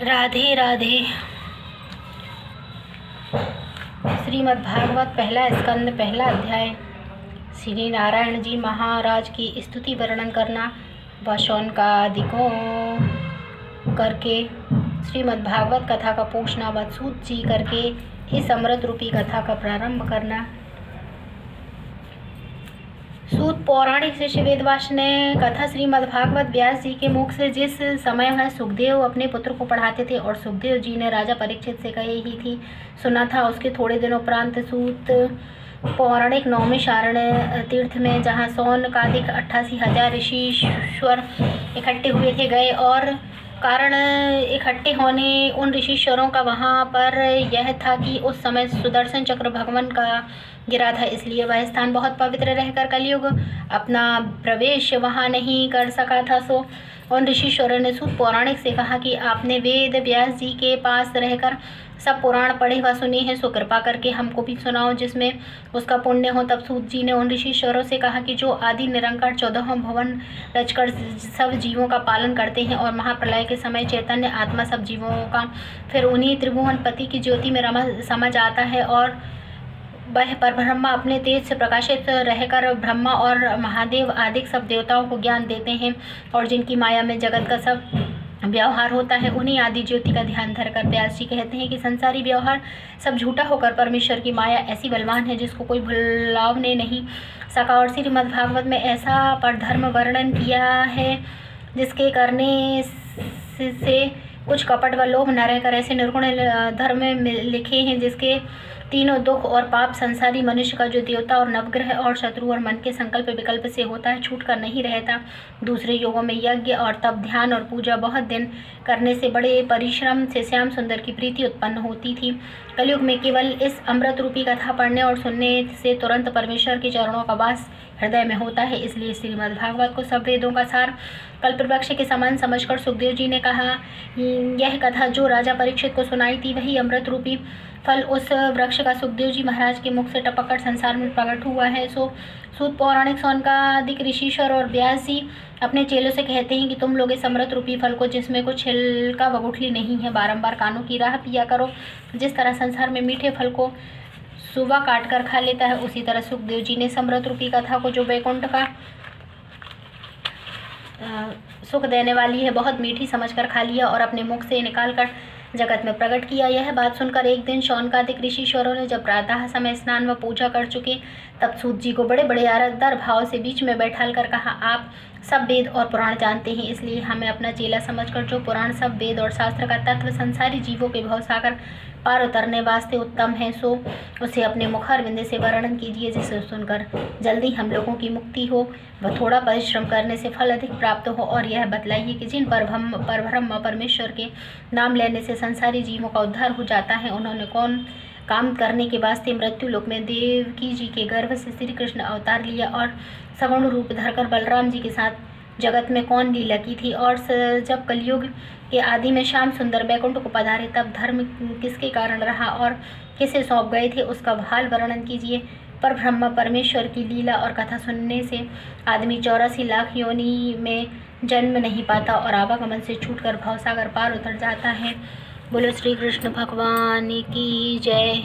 राधे राधे। श्रीमद् भागवत पहला स्कंद पहला अध्याय। श्री नारायण जी महाराज की स्तुति वर्णन करना व शौनकादिकों करके श्रीमद् भागवत कथा का पोषणा व सूत जी करके इस अमृत रूपी कथा का प्रारंभ करना। सूत पौराणिक शिष्य वेदव्यास ने कथा श्रीमद् भागवत व्यास जी के मुख से जिस समय वह सुखदेव अपने पुत्र को पढ़ाते थे और सुखदेव जी ने राजा परीक्षित से कही ही थी सुना था, उसके थोड़े दिनों उपरांत सूत पौराणिक नौमी शारण्य तीर्थ में, जहाँ शौनकादिक 88,000 ऋषीश्वर इकट्ठे हुए थे, गए और कारण इकट्ठे होने उन ऋषीश्वरों का वहाँ पर यह था कि उस समय सुदर्शन चक्र भगवान का गिरा था, इसलिए वह स्थान बहुत पवित्र रहकर कलयुग अपना प्रवेश वहाँ नहीं कर सका था। सो उन ऋषीश्वरों ने सूत पौराणिक से कहा कि आपने वेद व्यास जी के पास रहकर सब पुराण पढ़े व सुने हैं, सो कृपा करके हमको भी सुनाओ जिसमें उसका पुण्य हो। तब सूत जी ने उन ऋषीश्वरों से कहा कि जो आदि निरंकार 14 भुवन रचकर सब जीवों का पालन करते हैं और महाप्रलय के समय चैतन्य आत्मा सब जीवों का फिर उन्हीं त्रिभुवनपति की ज्योति में समा जाता है और वह परब्रह्मा अपने तेज से प्रकाशित रहकर ब्रह्मा और महादेव आदि सब देवताओं को ज्ञान देते हैं और जिनकी माया में जगत का सब व्यवहार होता है, उन्हीं आदि ज्योति का ध्यान धरकर व्यास जी कहते हैं कि संसारी व्यवहार सब झूठा होकर परमेश्वर की माया ऐसी बलवान है जिसको कोई भुलावने नहीं सका। और श्रीमद् भागवत में ऐसा परधर्म वर्णन किया है जिसके करने से कुछ कपट व लोभ न रहकर ऐसे निर्गुण धर्म में लिखे हैं जिसके तीनों दुख और पाप संसारी मनुष्य का जो देवता और नवग्रह और शत्रु और मन के संकल्प विकल्प से होता है छूट कर नहीं रहता। दूसरे योगों में यज्ञ और तप ध्यान और पूजा बहुत दिन करने से बड़े परिश्रम से श्याम सुंदर की प्रीति उत्पन्न होती थी। कलयुग में केवल इस अमृत रूपी कथा पढ़ने और सुनने से तुरंत परमेश्वर के चरणों का वास हृदय में होता है। इसलिए श्रीमद् भागवत को सब वेदों का सार कल्पवृक्ष के समान समझकर सुखदेव जी ने कहा, यह कथा जो राजा परीक्षित को सुनाई थी वही अमृत रूपी फल उस वृक्ष का सुखदेव जी महाराज के मुख से टपककर संसार में प्रकट हुआ है। सो सूत पौराणिक शौनकादिक ऋषीश्वर और व्यास जी अपने चेलों से कहते हैं कि तुम लोग इस अमृत रूपी फल को जिसमें कुछ छिलका व गुठली नहीं है बारंबार कानों की राह पिया करो। जिस तरह संसार में मीठे फल को सुबह काट कर खा लेता है, उसी तरह सुखदेव जी ने अमृत रूपी कथा को जो वैकुंठ का सुख देने वाली है बहुत मीठी समझकर खा लिया और अपने मुख से निकाल कर जगत में प्रकट किया। यह बात सुनकर एक दिन शौनकादिक ऋषीश्वरों ने जब प्रातः समय स्नान व पूजा कर चुके तब सूत जी को बड़े बड़े आदर भाव से बीच में बैठाल कर कहा, आप सब वेद और पुराण जानते हैं, इसलिए हमें अपना चेला समझकर जो पुराण सब वेद और शास्त्र का तत्व संसारी जीवों के भवसागर पार उतरने वास्ते उत्तम है, सो उसे अपने मुखारविंद से वर्णन कीजिए जिसे सुनकर जल्दी हम लोगों की मुक्ति हो व थोड़ा परिश्रम करने से फल अधिक प्राप्त हो। और यह बतलाइए कि जिन परब्रह्म परमेश्वर के नाम लेने से संसारी जीवों का उद्धार हो जाता है, उन्होंने कौन काम करने के वास्ते मृत्यु लोक में देवकी जी के गर्भ से श्री कृष्ण अवतार लिया और सगुण रूप धरकर बलराम जी के साथ जगत में कौन लीला की थी। और जब कलयुग के आदि में श्याम सुंदर वैकुंठ को पधारे तब धर्म किसके कारण रहा और किसे सौंप गए थे उसका हाल वर्णन कीजिए। पर ब्रह्म परमेश्वर की लीला और कथा सुनने से आदमी 84 लाख योनि में जन्म नहीं पाता और आवागमन से छूटकर भवसागर पार उतर जाता है। बोलो श्री कृष्ण भगवान की जय।